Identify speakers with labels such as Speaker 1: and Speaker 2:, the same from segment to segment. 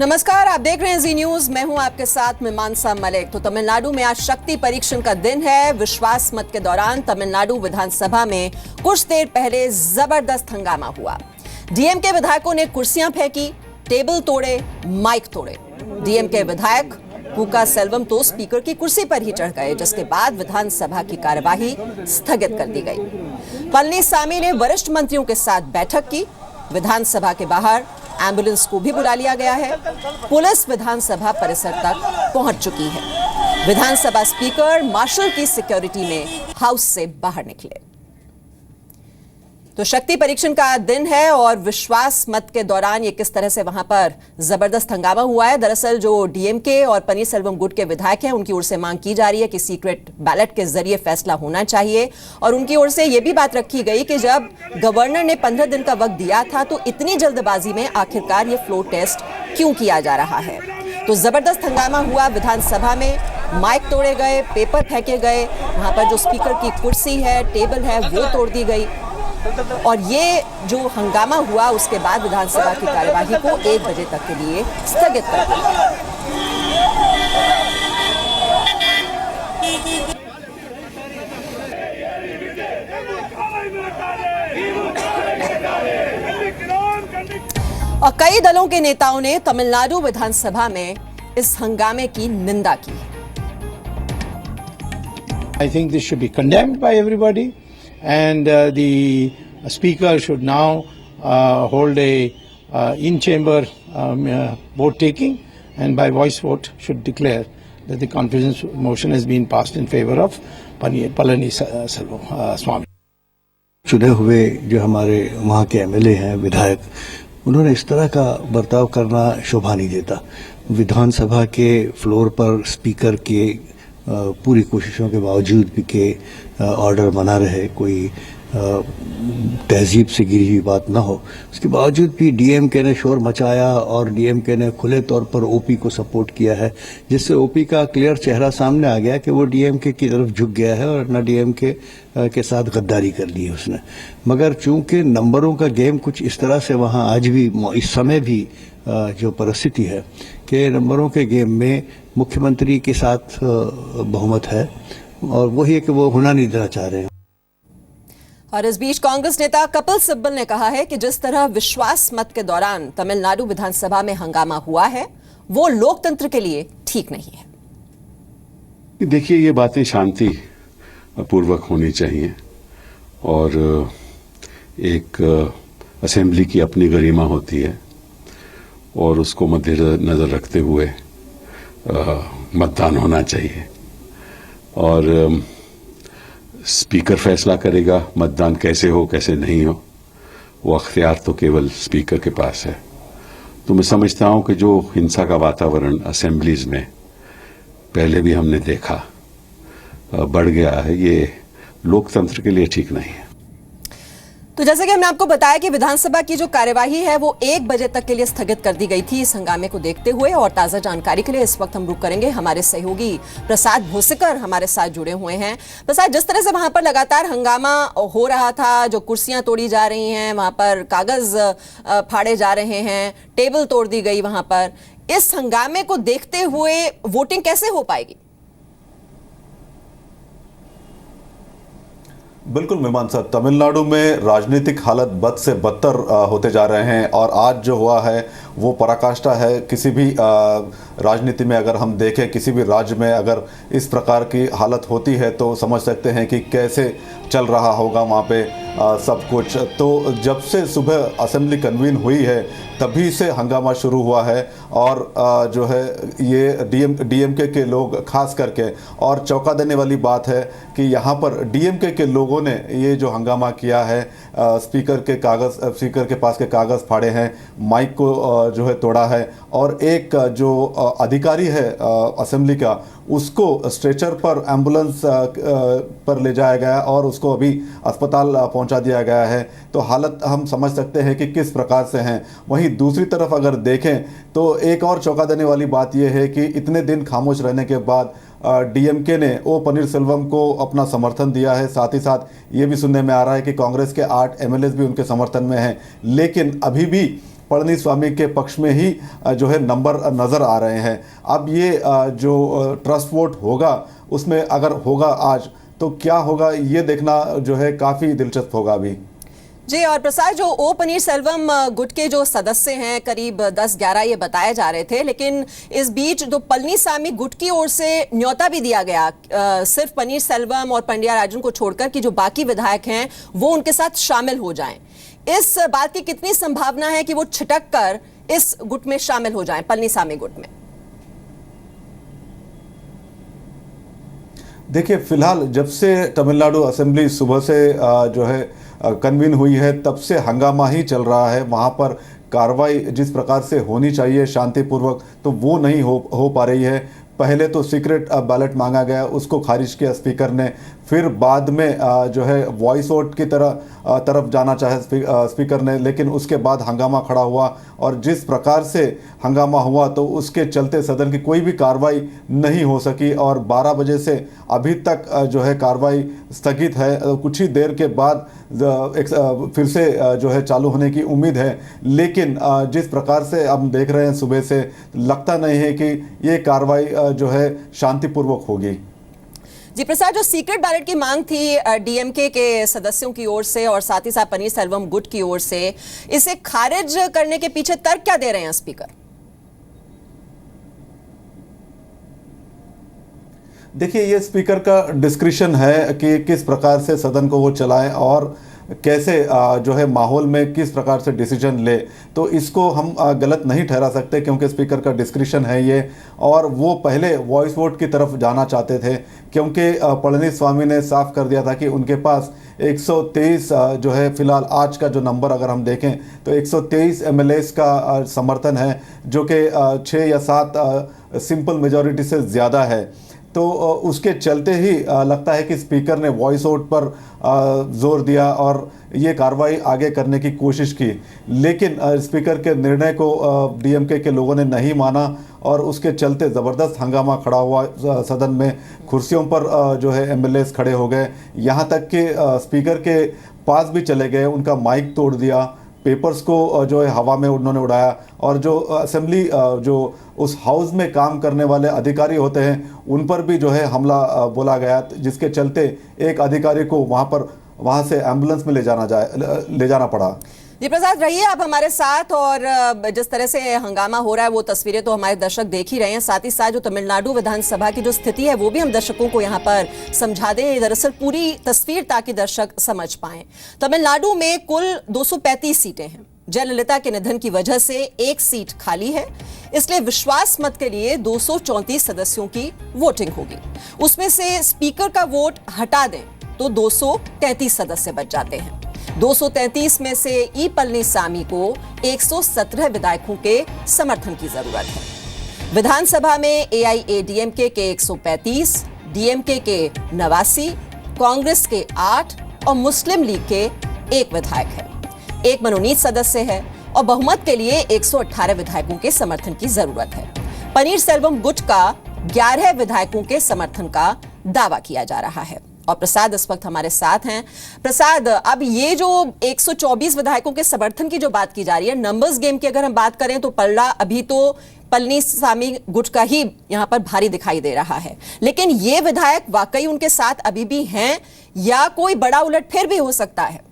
Speaker 1: नमस्कार, आप देख रहे हैं जी न्यूज। मैं हूं आपके साथ मीमांसा मलिक। तो तमिलनाडु में आज शक्ति परीक्षण का दिन है। विश्वास मत के दौरान तमिलनाडु विधानसभा में कुछ देर पहले जबरदस्त हंगामा हुआ। डीएमके विधायकों ने कुर्सियां फेंकी, टेबल तोड़े, माइक तोड़े। डीएमके विधायक कुका सेल्वम तो स्पीकर की कुर्सी पर ही चढ़ गए, जिसके बाद विधानसभा की कार्यवाही स्थगित कर दी गई। पलनीसामी ने वरिष्ठ मंत्रियों के साथ बैठक की। विधानसभा के बाहर एम्बुलेंस को भी बुला लिया गया है। पुलिस विधानसभा परिसर तक पहुंच चुकी है। विधानसभा स्पीकर मार्शल की सिक्योरिटी में हाउस से बाहर निकले। तो शक्ति परीक्षण का दिन है और विश्वास मत के दौरान ये किस तरह से वहां पर जबरदस्त हंगामा हुआ है। दरअसल जो डीएमके और पनीरसेल्वम गुट के विधायक हैं, उनकी ओर से मांग की जा रही है कि सीक्रेट बैलेट के जरिए फैसला होना चाहिए। और उनकी ओर से यह भी बात रखी गई कि जब गवर्नर ने 15 दिन का वक्त दिया था, तो इतनी जल्दबाजी में आखिरकार ये फ्लोर टेस्ट क्यों किया जा रहा है। तो जबरदस्त हंगामा हुआ विधानसभा में। माइक तोड़े गए, पेपर फेंके गए, वहां पर जो स्पीकर की कुर्सी है, टेबल है, वो तोड़ दी गई। और ये जो हंगामा हुआ, उसके बाद विधानसभा की कार्यवाही को 1 बजे तक के लिए स्थगित कर दिया। और कई दलों के नेताओं ने तमिलनाडु विधानसभा में इस हंगामे की निंदा की।
Speaker 2: I think this should be condemned by everybody, and the speaker should now hold a in-chamber vote taking, and by voice vote should declare that the confidence motion has been passed in favor of Palaniselvam Swamy.
Speaker 3: चुने हुए जो हमारे वहाँ के MLA हैं, विधायक, उन्होंने इस तरह का बर्ताव करना शोभा नहीं देता। विधानसभा के फ्लोर पर स्पीकर के पूरी कोशिशों के बावजूद भी के ऑर्डर बना रहे, कोई तहजीब से गिरी हुई बात ना हो, उसके बावजूद भी डीएमके ने शोर मचाया और डीएमके ने खुले तौर पर ओपी को सपोर्ट किया है, जिससे ओपी का क्लियर चेहरा सामने आ गया कि वो डीएमके की तरफ झुक गया है और अपना डीएमके के साथ गद्दारी कर ली है उसने। मगर चूंकि नंबरों का गेम कुछ इस तरह से वहाँ आज भी इस समय भी जो परिस्थिति है कि नंबरों के गेम में मुख्यमंत्री के साथ बहुमत है और वही है कि वो होना नहीं देना चाह रहे हैं।
Speaker 1: और इस बीच कांग्रेस नेता कपिल सिब्बल ने कहा है कि जिस तरह विश्वास मत के दौरान तमिलनाडु विधानसभा में हंगामा हुआ है, वो लोकतंत्र के लिए ठीक नहीं है।
Speaker 4: देखिए, ये बातें शांति पूर्वक होनी चाहिए और एक असेंबली की अपनी गरिमा होती है और उसको मद्देनजर रखते हुए मतदान होना चाहिए और स्पीकर फैसला करेगा मतदान कैसे हो कैसे नहीं हो, वो अख्तियार तो केवल स्पीकर के पास है। तो मैं समझता हूं कि जो हिंसा का वातावरण असेंबलीज में पहले भी हमने देखा बढ़ गया है, ये लोकतंत्र के लिए ठीक नहीं है।
Speaker 1: तो जैसे कि हमने आपको बताया कि विधानसभा की जो कार्यवाही है वो 1 बजे तक के लिए स्थगित कर दी गई थी इस हंगामे को देखते हुए। और ताजा जानकारी के लिए इस वक्त हम रुक करेंगे। हमारे सहयोगी प्रसाद भोसेकर हमारे साथ जुड़े हुए हैं। प्रसाद, जिस तरह से वहां पर लगातार हंगामा हो रहा था, जो कुर्सियां तोड़ी जा रही हैं, वहां पर कागज फाड़े जा रहे हैं, टेबल तोड़ दी गई, वहां पर इस हंगामे को देखते हुए वोटिंग कैसे हो पाएगी?
Speaker 5: बिल्कुल मीमांसा, तमिलनाडु में राजनीतिक हालत बद से बदतर होते जा रहे हैं और आज जो हुआ है वो पराकाष्ठा है। किसी भी राजनीति में अगर हम देखें, किसी भी राज्य में अगर इस प्रकार की हालत होती है तो समझ सकते हैं कि कैसे चल रहा होगा वहाँ पे सब कुछ। तो जब से सुबह असेंबली कन्वीन हुई है तभी से हंगामा शुरू हुआ है और जो है ये डीएमके के लोग खास करके, और चौंका देने वाली बात है कि यहाँ पर डीएमके के लोगों ने ये जो हंगामा किया है, स्पीकर के पास के कागज़ फाड़े हैं, माइक को जो है तोड़ा है और एक जो अधिकारी है असेंबली का, उसको स्ट्रेचर पर एम्बुलेंस पर ले जाया गया और उसको अभी अस्पताल पहुंचा दिया गया है। तो हालत हम समझ सकते हैं कि किस प्रकार से हैं। वहीं दूसरी तरफ अगर देखें तो एक और चौंका देने वाली बात यह है कि इतने दिन खामोश रहने के बाद डीएमके ने ओ पनीरसेल्वम को अपना समर्थन दिया है। साथ ही साथ ये भी सुनने में आ रहा है कि कांग्रेस के 8 एमएलए भी उनके समर्थन में हैं, लेकिन अभी भी पळनीस्वामी के पक्ष में ही जो है नंबर नज़र आ रहे हैं। अब ये जो ट्रस्ट वोट होगा उसमें अगर होगा आज तो क्या होगा ये देखना जो है काफ़ी दिलचस्प होगा अभी।
Speaker 1: जी, और प्रसाद, जो ओ पनीरसेल्वम गुट के जो सदस्य हैं करीब 10-11 ये बताए जा रहे थे, लेकिन इस बीच जो पलनीसामी गुट की ओर से न्योता भी दिया गया सिर्फ पनीरसेल्वम और पंड्या राजन को छोड़कर कि जो बाकी विधायक हैं वो उनके साथ शामिल हो जाएं। इस बात की कितनी संभावना है कि वो छिटक कर इस गुट में शामिल हो जाएं, पलनीसामी गुट में?
Speaker 5: देखिए, फिलहाल जब से तमिलनाडु असेंबली सुबह से जो है कन्वीन हुई है तब से हंगामा ही चल रहा है। वहाँ पर कार्रवाई जिस प्रकार से होनी चाहिए शांतिपूर्वक तो वो नहीं हो पा रही है। पहले तो सीक्रेट बैलेट मांगा गया, उसको खारिज किया स्पीकर ने, फिर बाद में जो है वॉइस वोट की तरफ जाना चाहे स्पीकर ने, लेकिन उसके बाद हंगामा खड़ा हुआ और जिस प्रकार से हंगामा हुआ तो उसके चलते सदन की कोई भी कार्रवाई नहीं हो सकी और 12 बजे से अभी तक जो है कार्रवाई स्थगित है। कुछ ही देर के बाद फिर से जो है चालू होने की उम्मीद है, लेकिन जिस प्रकार से हम देख रहे हैं सुबह से लगता नहीं है कि ये कार्रवाई जो है शांतिपूर्वक होगी।
Speaker 1: जी प्रसाद, जो सीक्रेट बैलेट की मांग थी डीएमके के सदस्यों की ओर से और साथ ही साथ पनीरसेल्वम गुट की ओर से, इसे खारिज करने के पीछे तर्क क्या दे रहे हैं स्पीकर?
Speaker 5: देखिए, ये स्पीकर का डिस्क्रिशन है कि किस प्रकार से सदन को वो चलाएं और कैसे जो है माहौल में किस प्रकार से डिसीजन ले, तो इसको हम गलत नहीं ठहरा सकते क्योंकि स्पीकर का डिस्क्रिशन है ये। और वो पहले वॉइस वोट की तरफ जाना चाहते थे क्योंकि पळनीस्वामी ने साफ कर दिया था कि उनके पास 123 जो है फिलहाल आज का जो नंबर अगर हम देखें तो 123 एमएलएस का समर्थन है, जो कि 6 या 7 सिंपल मेजॉरिटी से ज़्यादा है। तो उसके चलते ही लगता है कि स्पीकर ने वॉइस वोट पर जोर दिया और ये कार्रवाई आगे करने की कोशिश की, लेकिन स्पीकर के निर्णय को डीएमके के लोगों ने नहीं माना और उसके चलते ज़बरदस्त हंगामा खड़ा हुआ सदन में। कुर्सियों पर जो है एमएलएस खड़े हो गए, यहाँ तक कि स्पीकर के पास भी चले गए, उनका माइक तोड़ दिया, पेपर्स को जो है हवा में उन्होंने उड़ाया और जो असेंबली जो उस हाउस में काम करने वाले अधिकारी होते हैं उन पर भी जो है हमला बोला गया, जिसके चलते एक अधिकारी को वहाँ से एम्बुलेंस में ले जाना पड़ा।
Speaker 1: जी प्रसाद, रहिए आप हमारे साथ और जिस तरह से हंगामा हो रहा है वो तस्वीरें तो हमारे दर्शक देख ही रहे हैं, साथ ही साथ जो तमिलनाडु विधानसभा की जो स्थिति है वो भी हम दर्शकों को यहाँ पर समझा दें, दरअसल पूरी तस्वीर ताकि दर्शक समझ पाएं। तमिलनाडु में कुल 235 सीटें हैं। जयललिता के निधन की वजह से एक सीट खाली है, इसलिए विश्वास मत के लिए 234 सदस्यों की वोटिंग होगी। उसमें से स्पीकर का वोट हटा दें तो 233 सदस्य बच जाते हैं। 233 में से ई पलनीसामी को 117 विधायकों के समर्थन की जरूरत है। विधानसभा में एआईएडीएमके के 135, डीएमके के 89, कांग्रेस के 8 और मुस्लिम लीग के 1 विधायक है। एक मनोनीत सदस्य है और बहुमत के लिए 118 विधायकों के समर्थन की जरूरत है। पनीरसेल्वम गुट का 11 विधायकों के समर्थन का दावा किया जा रहा है। और प्रसाद इस वक्त हमारे साथ हैं। प्रसाद, अब ये जो 124 विधायकों के समर्थन की जो बात की जा रही है, नंबर्स गेम की अगर हम बात करें तो पल्ला अभी तो पलनीसामी गुट का ही यहां पर भारी दिखाई दे रहा है, लेकिन ये विधायक वाकई उनके साथ अभी भी हैं या कोई बड़ा उलटफेर भी हो सकता है?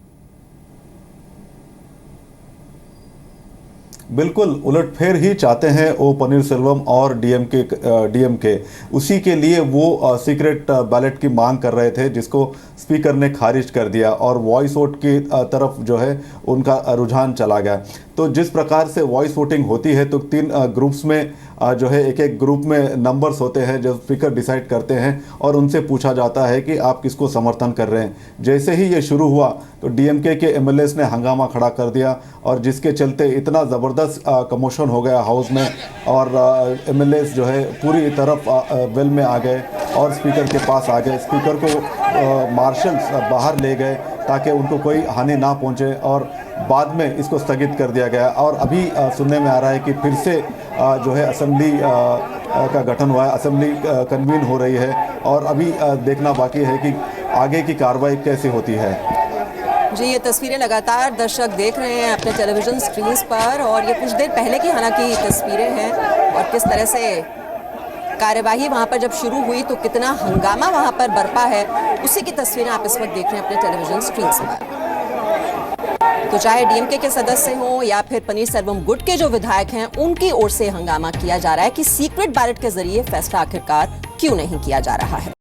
Speaker 5: बिल्कुल उलटफेर ही चाहते हैं ओ पनीरसेल्वम और डीएमके। उसी के लिए वो सीक्रेट बैलेट की मांग कर रहे थे, जिसको स्पीकर ने खारिज कर दिया और वॉइस वोट की तरफ जो है उनका रुझान चला गया। तो जिस प्रकार से वॉइस वोटिंग होती है तो 3 ग्रुप्स में जो है एक ग्रुप में नंबर्स होते हैं जो स्पीकर डिसाइड करते हैं और उनसे पूछा जाता है कि आप किसको समर्थन कर रहे हैं। जैसे ही ये शुरू हुआ तो डीएमके के एमएलएस ने हंगामा खड़ा कर दिया और जिसके चलते इतना ज़बरदस्त कमोशन हो गया हाउस में और एमएलएस जो है पूरी तरफ वेल में आ गए और स्पीकर के पास आ गए। स्पीकर को मार्शल्स बाहर ले गए ताकि उनको कोई हानि ना पहुंचे और बाद में इसको स्थगित कर दिया गया। और अभी सुनने में आ रहा है कि फिर से जो है असेंबली का गठन हुआ है, असेंबली कन्वीन हो रही है और अभी देखना बाकी है कि आगे की कार्रवाई कैसे होती है।
Speaker 1: जी, ये तस्वीरें लगातार दर्शक देख रहे हैं अपने टेलीविजन स्क्रीन्स पर और ये कुछ देर पहले की हालांकि तस्वीरें हैं और किस तरह से कार्यवाही वहां पर जब शुरू हुई तो कितना हंगामा वहां पर बरपा है, उसी की तस्वीरें आप इस वक्त देख रहे हैं अपने टेलीविजन स्क्रीन्स पर। तो चाहे डीएमके के सदस्य हों या फिर पनीरसेल्वम गुट के जो विधायक हैं, उनकी ओर से हंगामा किया जा रहा है कि सीक्रेट बैलेट के जरिए फैसला आखिरकार क्यों नहीं किया जा रहा है।